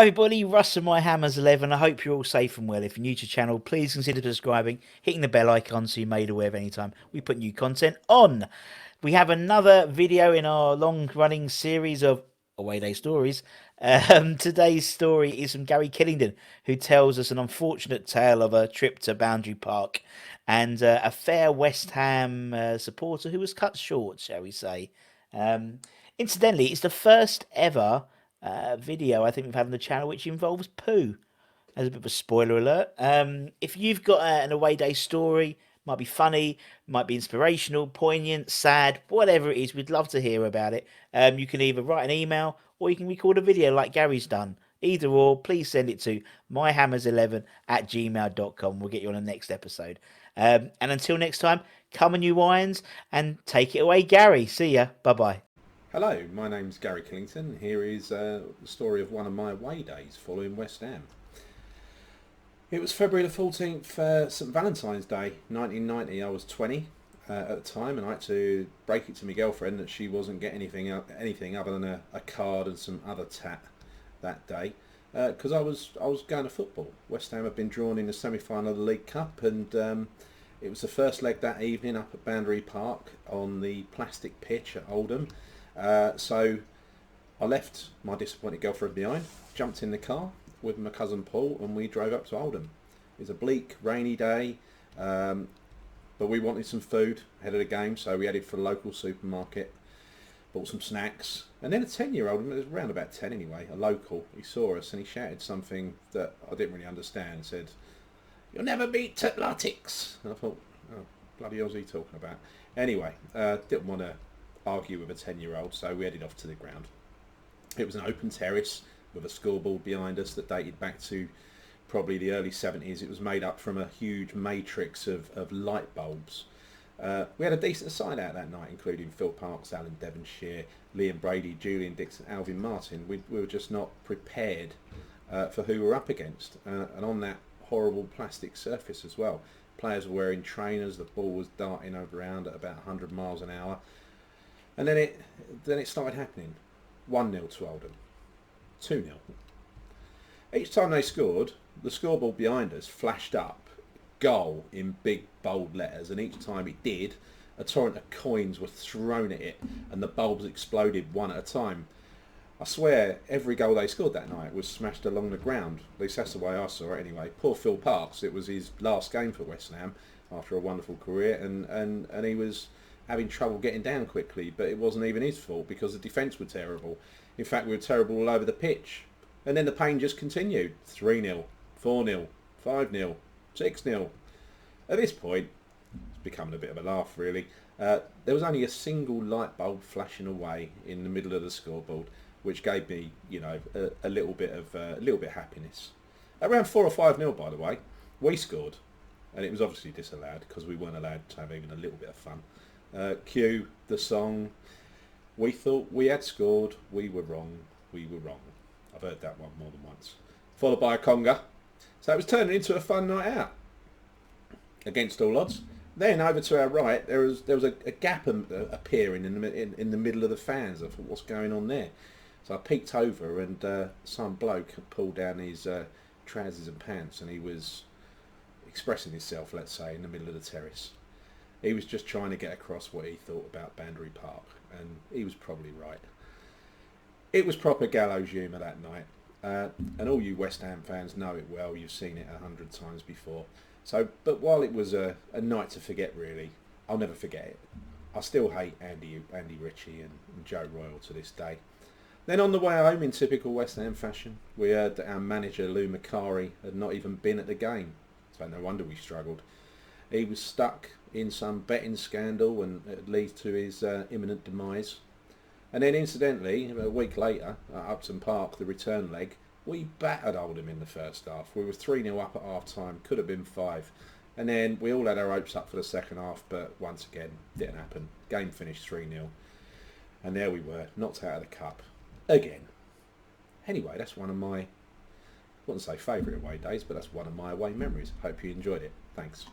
Hi everybody, Russ and my Hammers 11. I hope you're all safe and well. If you're new to the channel, please consider subscribing, hitting the bell icon so you're made aware of any time we put new content on. We have another video in our long-running series of Away Day Stories. Today's story is from Gary Killington, who tells us an unfortunate tale of a trip to Boundary Park and a fair West Ham supporter who was cut short, shall we say. Um, Incidentally, it's the first ever video I think we've had on the channel which involves poo. As a bit of a spoiler alert. If you've got an away day story, might be funny, might be inspirational, poignant, sad, whatever it is, we'd love to hear about it. You can either write an email or you can record a video like Gary's done. Either or, please send it to myhammers11@gmail.com. We'll get you on the next episode. And until next time, come on you irons and take it away, Gary. See ya. Bye bye. Hello, my name's Gary Killington. Here is the story of one of my away days following West Ham. It was February the 14th, St Valentine's Day, 1990. I was 20 at the time, and I had to break it to my girlfriend that she wasn't getting anything other than a card and some other tat that day, because I was going to football. West Ham had been drawn in the semi-final of the League Cup, and it was the first leg that evening up at Boundary Park on the plastic pitch at Oldham. So I left my disappointed girlfriend behind, jumped in the car with my cousin Paul, and we drove up to Oldham. It was a bleak, rainy day, but we wanted some food ahead of the game, so we headed for the local supermarket, bought some snacks, and then a 10-year-old, it was around about 10 anyway, a local, he saw us and he shouted something that I didn't really understand and said, "You'll never beat Tutlotics." And I thought, oh, bloody hell's he talking about? Anyway, didn't want to argue with a 10-year-old, so we headed off to the ground. It was an open terrace with a scoreboard behind us that dated back to probably the early 70s. It was made up from a huge matrix of light bulbs. We had a decent side out that night, including Phil Parkes, Alan Devonshire, Liam Brady, Julian Dixon, Alvin Martin. We were just not prepared for who we were up against, and on that horrible plastic surface as well. Players were wearing trainers, the ball was darting around at about 100 miles an hour. And then it started happening. 1-0 to Oldham. 2-0. Each time they scored, the scoreboard behind us flashed up goal in big bold letters, and each time it did, a torrent of coins were thrown at it and the bulbs exploded one at a time. I swear every goal they scored that night was smashed along the ground. At least that's the way I saw it anyway. Poor Phil Parkes, it was his last game for West Ham after a wonderful career, and he was having trouble getting down quickly, but it wasn't even his fault because the defence were terrible. In fact, we were terrible all over the pitch. And then the pain just continued. 3-0, 4-0, 5-0, 6-0. At this point, it's becoming a bit of a laugh really. There was only a single light bulb flashing away in the middle of the scoreboard, which gave me, a little bit of happiness. Around 4 or 5-0, by the way, we scored, and it was obviously disallowed because we weren't allowed to have even a little bit of fun. Cue the song. We thought we had scored, we were wrong, we were wrong. I've heard that one more than once. Followed by a conga. So it was turning into a fun night out, against all odds. Then over to our right, there was a gap appearing in the middle of the fans. I thought, what's going on there? So I peeked over, and some bloke had pulled down his trousers and pants, and he was expressing himself, let's say, in the middle of the terrace. He was just trying to get across what he thought about Boundary Park, and he was probably right. It was proper gallows humour that night, and all you West Ham fans know it well. You've seen it 100 times before. So, but while it was a night to forget, really, I'll never forget it. I still hate Andy Ritchie and Joe Royle to this day. Then on the way home, in typical West Ham fashion, we heard that our manager Lou Macari had not even been at the game. So no wonder we struggled. He was stuck in some betting scandal, and it leads to his imminent demise. And then incidentally, a week later, at Upton Park, the return leg, we battered Oldham in the first half. We were 3-0 up at half time, could have been 5. And then we all had our hopes up for the second half, but once again, didn't happen. Game finished 3-0. And there we were, knocked out of the cup. Again. Anyway, that's one of my, I wouldn't say favourite away days, but that's one of my away memories. Hope you enjoyed it. Thanks.